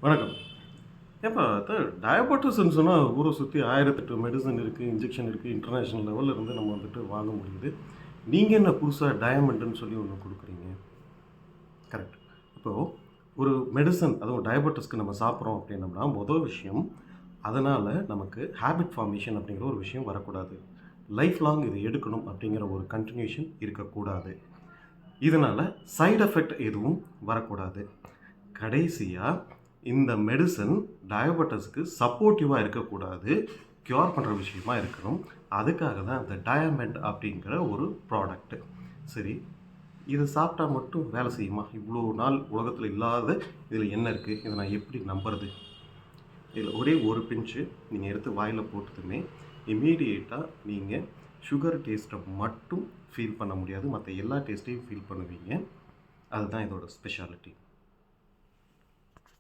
வணக்கம். ஏப்பா டயபெட்டிஸ்ன்னு சொன்னா ஊர சுத்தி 1008 மெடிசின் இருக்கு, இன்ஜெக்ஷன் இருக்கு. இன்டர்நேஷனல் லெவல்ல இருந்து நம்ம வாங்க முடியுது. நீங்க என்ன புதுசா டயமண்ட்ன்னு சொல்லி ஒண்ணு குடுக்குறீங்க? கரெக்ட். இப்போ ஒரு மெடிசின் அதுவும் டயபெட்டிஸ்க்கு நம்ம சாப்பிட்றோம் அப்படின்னம்னா, மொதல் விஷயம் அதனால நமக்கு ஹேபிட் ஃபார்மேஷன் அப்படிங்கிற ஒரு விஷயம் வரக்கூடாது. லைஃப் லாங் இத எடுக்கணும் அப்படிங்கிற ஒரு கன்டினியூஷன் இருக்கக்கூடாது. இதனால சைட் எஃபெக்ட் எதுவும் வரக்கூடாது. கடைசியா இந்த மெடிசின் டயபெட்டிஸ்க்கு சப்போர்ட்டிவா இருக்கக்கூடாது. க்யூர் பண்ற விஷயமா இருக்கணும். அதுக்காக தான் அந்த டயமண்ட் அப்படிங்கிற ஒரு ப்ராடக்ட். சரி, இத சாப்பிட்டா மட்டும் வேலை செய்யுமா? இவ்வளோ நாள் உலகத்துல இல்லாத இதில என்ன இருக்கு? இத நான் எப்படி நம்புறது? இதில ஒரே ஒரு பிஞ்ச் நீங்க எடுத்து வாயில போட்டதுமே, இம்மீடியேட்டா நீங்க சுகர் டேஸ்ட்ட மட்டும் ஃபீல் பண்ண முடியாது. மத்த எல்லா டேஸ்ட்டையும் ஃபீல் பண்ணுவீங்க. அதுதான் இதோட ஸ்பெஷாலிட்டி.